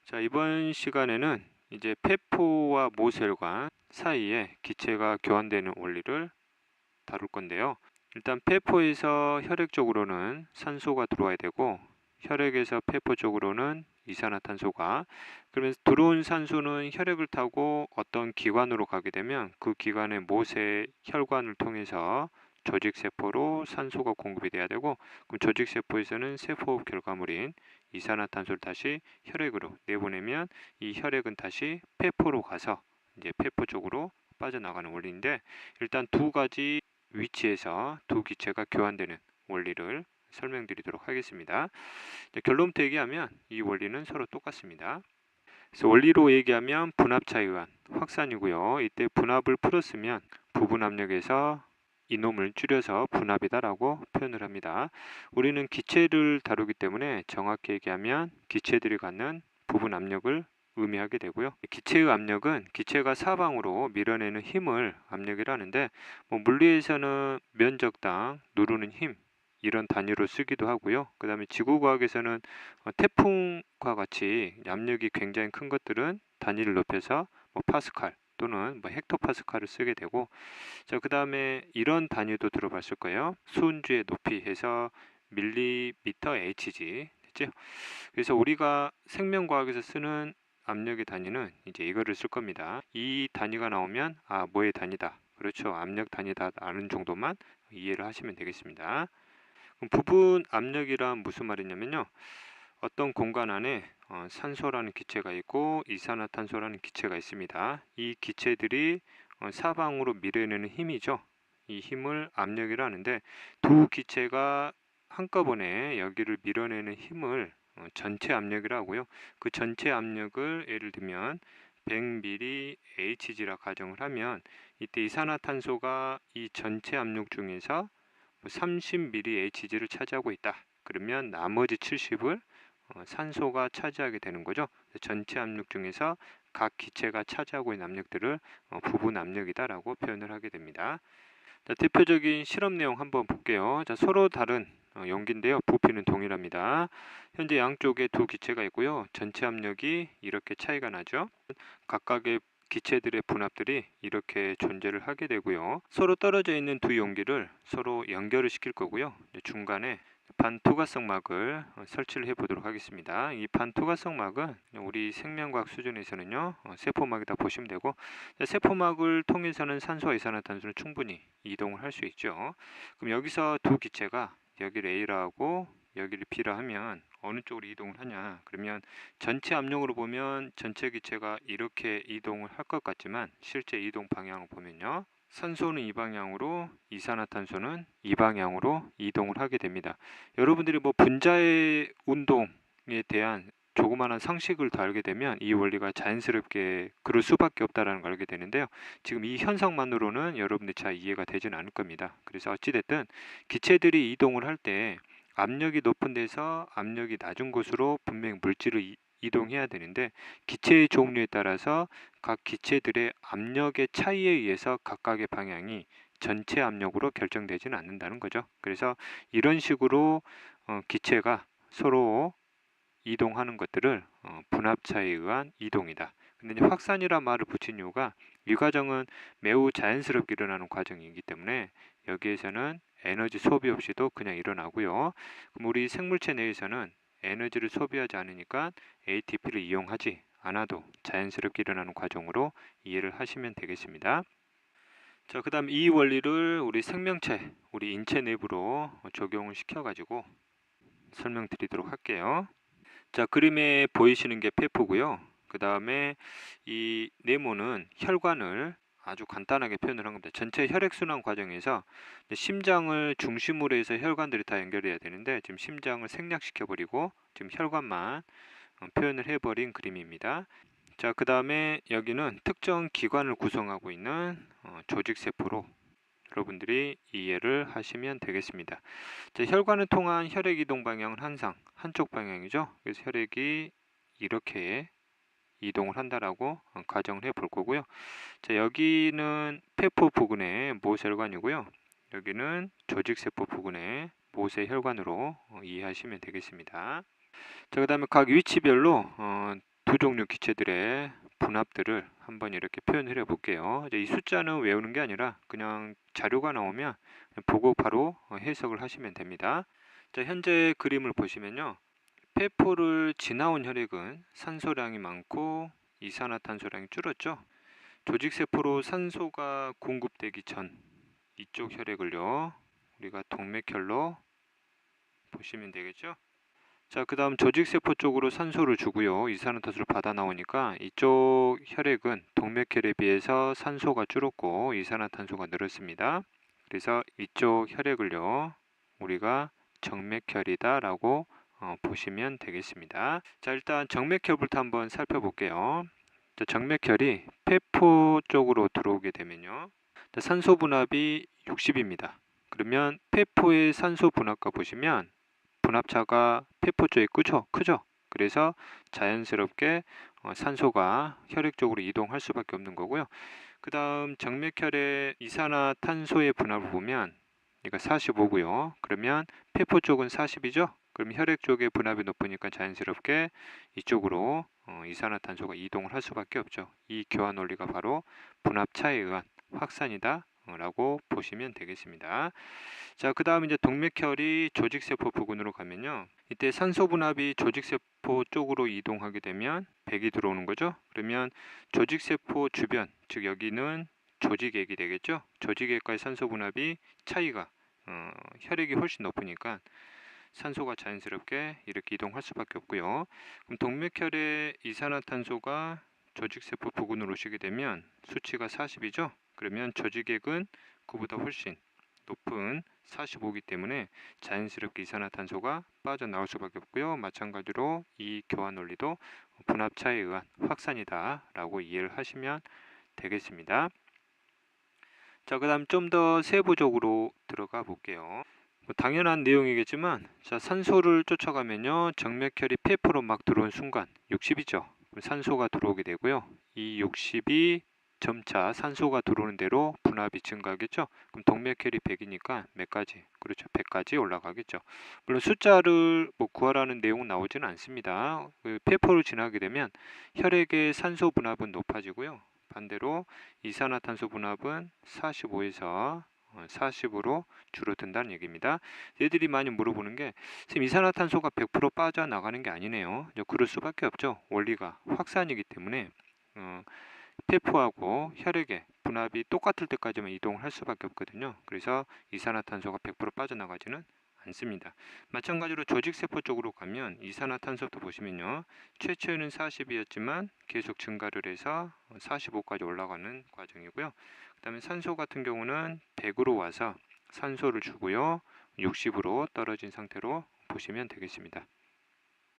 자, 이번 시간에는 이제 폐포와 모세혈관 사이에 기체가 교환되는 원리를 다룰 건데요. 일단 폐포에서 혈액 쪽으로는 산소가 들어와야 되고, 혈액에서 폐포 쪽으로는 이산화탄소가, 그러면서 들어온 산소는 혈액을 타고 어떤 기관으로 가게 되면 그 기관의 모세혈관을 통해서 조직세포로 산소가 공급이 돼야 되고, 그럼 조직세포에서는 세포호흡 결과물인 이산화탄소를 다시 혈액으로 내보내면 이 혈액은 다시 폐포로 가서 이제 폐포 쪽으로 빠져나가는 원리인데, 일단 두 가지 위치에서 두 기체가 교환되는 원리를 설명드리도록 하겠습니다. 결론부터 얘기하면 이 원리는 서로 똑같습니다. 그래서 원리로 얘기하면 분압차 의한 확산이고요. 이때 분압을 풀었으면 부분 압력에서 이놈을 줄여서 분압이다라고 표현을 합니다. 우리는 기체를 다루기 때문에 정확히 얘기하면 기체들이 갖는 부분 압력을 의미하게 되고요. 기체의 압력은 기체가 사방으로 밀어내는 힘을 압력이라 하는데, 물리에서는 면적당 누르는 힘 이런 단위로 쓰기도 하고요. 그 다음에 지구과학에서는 태풍과 같이 압력이 굉장히 큰 것들은 단위를 높여서 파스칼 또는 헥토파스칼을 쓰게 되고, 자, 그 다음에 이런 단위도 들어봤을 거예요. 수은주의 높이 해서 밀리미터 Hg 됐죠? 그래서 우리가 생명과학에서 쓰는 압력의 단위는 이제 이거를 쓸 겁니다. 이 단위가 나오면 뭐의 단위다, 그렇죠, 압력 단위다 아는 정도만 이해를 하시면 되겠습니다. 그럼 부분 압력이란 무슨 말이냐면요, 어떤 공간 안에 산소라는 기체가 있고 이산화탄소라는 기체가 있습니다. 이 기체들이 사방으로 밀어내는 힘이죠. 이 힘을 압력이라 하는데, 두 기체가 한꺼번에 여기를 밀어내는 힘을 전체 압력이라 하고요. 그 전체 압력을 예를 들면 100mHg라 가정을 하면, 이때 이산화탄소가 이 전체 압력 중에서 30mHg를 차지하고 있다. 그러면 나머지 70을 산소가 차지하게 되는 거죠. 전체 압력 중에서 각 기체가 차지하고 있는 압력들을 부분 압력이다라고 표현을 하게 됩니다. 자, 대표적인 실험 내용 한번 볼게요. 자, 서로 다른 용기인데요. 부피는 동일합니다. 현재 양쪽에 두 기체가 있고요. 전체 압력이 이렇게 차이가 나죠. 각각의 기체들의 분압들이 이렇게 존재를 하게 되고요. 서로 떨어져 있는 두 용기를 서로 연결을 시킬 거고요. 중간에 반투과성 막을 설치를 해 보도록 하겠습니다. 이 반투과성 막은 우리 생명과학 수준에서는요, 세포막이다 보시면 되고, 세포막을 통해서는 산소와 이산화탄소는 충분히 이동을 할 수 있죠. 그럼 여기서 두 기체가 여기를 A라 하고 여기를 B라 하면 어느 쪽으로 이동을 하냐, 그러면 전체 압력으로 보면 전체 기체가 이렇게 이동을 할 것 같지만 실제 이동 방향을 보면요, 산소는 이 방향으로, 이산화탄소는 이 방향으로 이동을 하게 됩니다. 여러분들이 분자의 운동에 대한 조그마한 상식을 더 알게 되면 이 원리가 자연스럽게 그럴 수밖에 없다라는 걸 알게 되는데요. 지금 이 현상만으로는 여러분들이 잘 이해가 되지는 않을 겁니다. 그래서 어찌됐든 기체들이 이동을 할 때 압력이 높은 데서 압력이 낮은 곳으로 분명히 물질을 이동해야 되는데, 기체의 종류에 따라서 각 기체들의 압력의 차이에 의해서 각각의 방향이 전체 압력으로 결정되지는 않는다는 거죠. 그래서 이런 식으로 기체가 서로 이동하는 것들을 분압차에 의한 이동이다. 근데 이제 확산이란 말을 붙인 이유가 이 과정은 매우 자연스럽게 일어나는 과정이기 때문에 여기에서는 에너지 소비 없이도 그냥 일어나고요. 그럼 우리 생물체 내에서는 에너지를 소비하지 않으니까 ATP를 이용하지 않아도 자연스럽게 일어나는 과정으로 이해를 하시면 되겠습니다. 자, 그 다음 이 원리를 우리 생명체, 우리 인체 내부로 적용을 시켜가지고 설명드리도록 할게요. 자, 그림에 보이시는 게 폐포고요. 그 다음에 이 네모는 혈관을 아주 간단하게 표현을 한 겁니다. 전체 혈액순환 과정에서 심장을 중심으로 해서 혈관들이 다 연결해야 되는데, 지금 심장을 생략시켜버리고 지금 혈관만 표현을 해버린 그림입니다. 자, 그 다음에 여기는 특정 기관을 구성하고 있는 조직세포로 여러분들이 이해를 하시면 되겠습니다. 자, 혈관을 통한 혈액 이동 방향은 항상 한쪽 방향이죠. 그래서 혈액이 이렇게 이동을 한다라고 가정을 해 볼 거고요. 자, 여기는 폐포 부근의 모세혈관이고요. 여기는 조직세포 부근의 모세혈관으로 이해하시면 되겠습니다. 자, 그 다음에 각 위치별로 두 종류 기체들의 분압들을 한번 이렇게 표현을 해 볼게요. 이제 이 숫자는 외우는 게 아니라 그냥 자료가 나오면 그냥 보고 바로 해석을 하시면 됩니다. 자, 현재 그림을 보시면요. 폐포를 지나온 혈액은 산소량이 많고 이산화탄소량이 줄었죠. 조직세포로 산소가 공급되기 전 이쪽 혈액을요, 우리가 동맥혈로 보시면 되겠죠. 자, 그 다음 조직세포 쪽으로 산소를 주고요, 이산화탄소를 받아 나오니까 이쪽 혈액은 동맥혈에 비해서 산소가 줄었고 이산화탄소가 늘었습니다. 그래서 이쪽 혈액을요, 우리가 정맥혈이다 라고 보시면 되겠습니다. 자, 일단 정맥혈부터 한번 살펴볼게요. 자, 정맥혈이 폐포 쪽으로 들어오게 되면요, 자, 산소 분압이 60입니다. 그러면 폐포의 산소 분압과 보시면 분압차가 폐포 쪽에 크죠? 그래서 자연스럽게 산소가 혈액 쪽으로 이동할 수밖에 없는 거고요. 그 다음 정맥혈의 이산화탄소의 분압을 보면 얘가 45고요. 그러면 폐포 쪽은 40이죠? 그럼 혈액 쪽의 분압이 높으니까 자연스럽게 이쪽으로 이산화탄소가 이동을 할 수밖에 없죠. 이 교환 원리가 바로 분압차에 의한 확산이다 라고 보시면 되겠습니다. 자, 그 다음 이제 동맥혈이 조직세포 부근으로 가면요, 이때 산소 분압이 조직세포 쪽으로 이동하게 되면 백이 들어오는 거죠. 그러면 조직세포 주변, 즉 여기는 조직액이 되겠죠. 조직액과의 산소 분압이 차이가 혈액이 훨씬 높으니까 산소가 자연스럽게 이렇게 이동할 수밖에 없고요. 그럼 동맥혈의 이산화탄소가 조직세포 부근으로 오시게 되면 수치가 40이죠. 그러면 조직액은 그보다 훨씬 높은 45이기 때문에 자연스럽게 이산화탄소가 빠져나올 수밖에 없고요. 마찬가지로 이 교환 원리도 분압차에 의한 확산이다 라고 이해를 하시면 되겠습니다. 자, 그 다음 좀 더 세부적으로 들어가 볼게요. 당연한 내용이겠지만, 자, 산소를 쫓아가면요, 정맥혈이 폐포로 막 들어온 순간 60이죠. 산소가 들어오게 되고요. 이 60이 점차 산소가 들어오는 대로 분압이 증가하겠죠. 그럼 동맥혈이 100이니까 몇 가지? 그렇죠. 100까지 올라가겠죠. 물론 숫자를 구하라는 내용은 나오지는 않습니다. 그 폐포를 지나게 되면 혈액의 산소 분압은 높아지고요. 반대로 이산화탄소 분압은 45에서 40으로 줄어든다는 얘기입니다. 얘들이 많이 물어보는 게, 선생님 이산화탄소가 100% 빠져나가는 게 아니네요. 그럴 수밖에 없죠. 원리가 확산이기 때문에 폐포하고 혈액의 분압이 똑같을 때까지만 이동을 할 수밖에 없거든요. 그래서 이산화탄소가 100% 빠져나가지는 않습니다. 마찬가지로 조직세포 쪽으로 가면 이산화탄소도 보시면요, 최초에는 40이었지만 계속 증가를 해서 45까지 올라가는 과정이고요. 그 다음에 산소 같은 경우는 100으로 와서 산소를 주고요, 60으로 떨어진 상태로 보시면 되겠습니다.